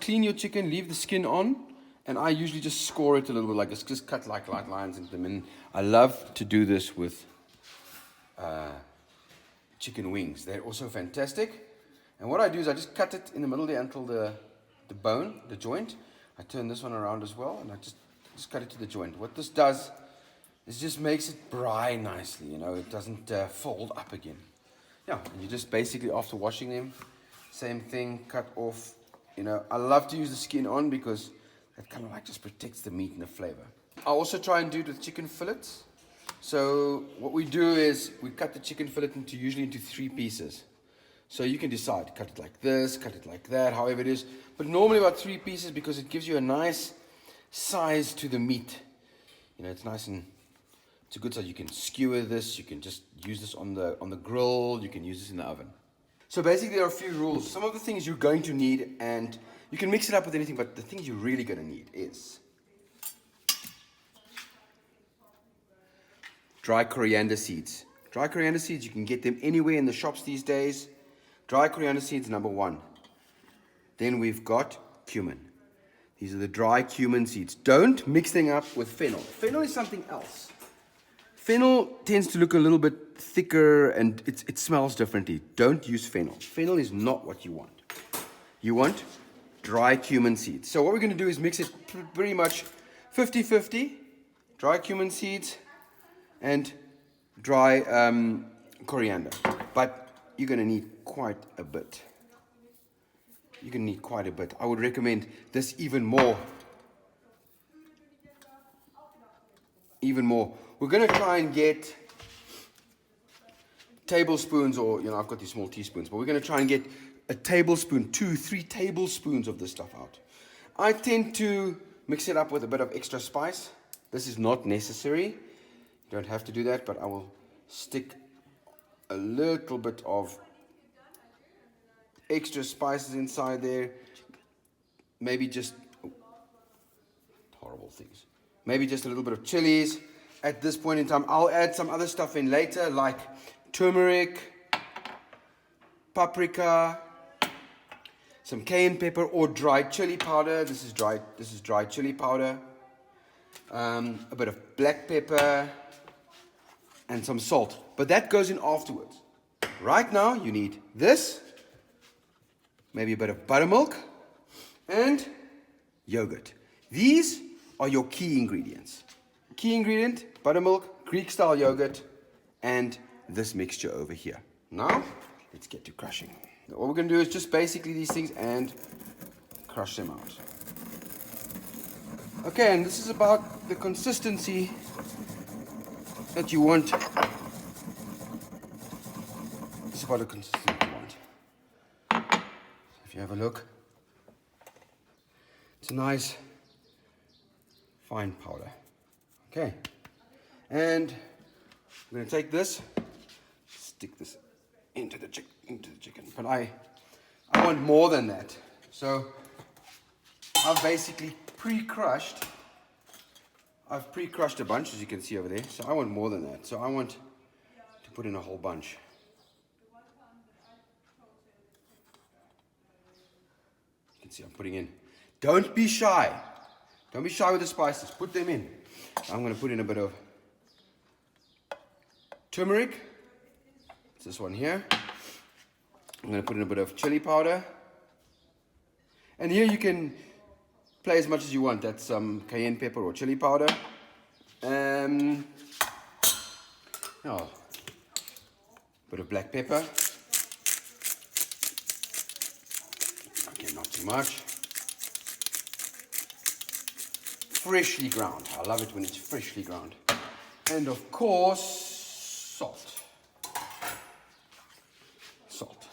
clean your chicken, leave the skin on, and I usually just score it a little bit like this, just cut like light lines into them. And I love to do this with chicken wings. They're also fantastic. And what I do is I just cut it in the middle there until the bone, the joint. I turn this one around as well, and I just cut it to the joint. What this does is just makes it brine nicely, you know, it doesn't fold up again. Yeah, and you just basically, after washing them, same thing, cut off. You know, I love to use the skin on because that kind of like just protects the meat and the flavor. I also try and do it with chicken fillets. So what we do is we cut the chicken fillet usually into 3 pieces. So you can decide, cut it like this, cut it like that, however it is. But normally about 3 pieces because it gives you a nice size to the meat. You know, it's nice and it's a good size. You can skewer this, you can just use this on the grill, you can use this in the oven. So basically there are a few rules. Some of the things you're going to need, and you can mix it up with anything, but the things you're really going to need is dry coriander seeds. Dry coriander seeds, you can get them anywhere in the shops these days. Dry coriander seeds, number 1. Then we've got cumin. These are the dry cumin seeds. Don't mix them up with fennel. Fennel is something else. Fennel tends to look a little bit thicker and it smells differently. Don't use fennel. Fennel is not what you want. You want dry cumin seeds. So what we're going to do is mix it pretty much 50-50. Dry cumin seeds and dry coriander. But you're going to need quite a bit. You're going to need quite a bit. I would recommend this even more. Even more. We're going to try and get tablespoons, or, you know, I've got these small teaspoons, but we're going to try and get a tablespoon, 2-3 tablespoons of this stuff out. I tend to mix it up with a bit of extra spice. This is not necessary. You don't have to do that, but I will stick a little bit of extra spices inside there. Maybe just, horrible things. Maybe just a little bit of chilies. At this point in time, I'll add some other stuff in later, like turmeric, paprika, some cayenne pepper or dried chili powder. This is dried chili powder. A bit of black pepper and some salt. But that goes in afterwards. Right now, you need this, maybe a bit of buttermilk, and yogurt. These are your key ingredients. Key ingredient, buttermilk, Greek style yogurt, and this mixture over here. Now, let's get to crushing. What we're going to do is just basically these things and crush them out. Okay, and this is about the consistency that you want. This is about the consistency you want. If you have a look, it's a nice fine powder. Okay, and I'm going to take this, stick this into the chicken. But I want more than that. So I've basically pre-crushed. I've pre-crushed a bunch, as you can see over there. So I want more than that. So I want to put in a whole bunch. You can see I'm putting in. Don't be shy. Don't be shy with the spices. Put them in. I'm going to put in a bit of turmeric. It's this one here. I'm going to put in a bit of chili powder. And here you can play as much as you want. That's some cayenne pepper or chili powder. Oh, bit of black pepper. Okay, not too much. Freshly ground. I love it when it's freshly ground. And of course, salt. Salt.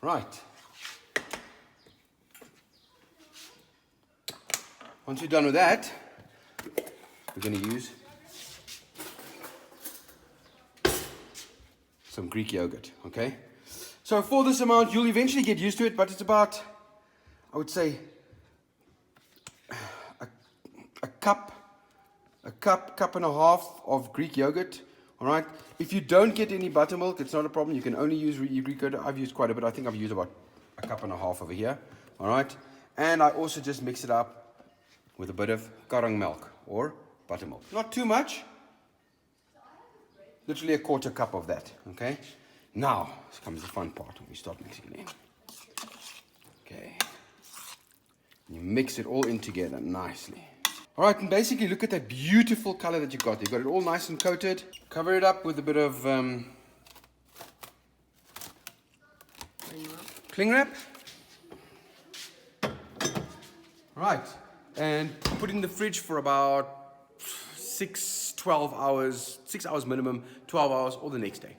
Right. Once you're done with that, we're going to use some Greek yogurt, okay? So for this amount, you'll eventually get used to it, but it's about, I would say, a cup and a half of Greek yogurt All right. If you don't get any buttermilk, it's not a problem. You can only use Greek yogurt. I've used quite a bit. I think I've used about a cup and a half over here. All right. And I also just mix it up with a bit of karang milk or buttermilk. Not too much. Literally a quarter cup of that. Okay. Now comes the fun part when we start mixing it in. Okay. You mix it all in together nicely. All right, and basically look at that beautiful color that you got. You got it all nice and coated. Cover it up with a bit of cling wrap. Right, and put it in the fridge for about 6 hours minimum, 12 hours, or the next day.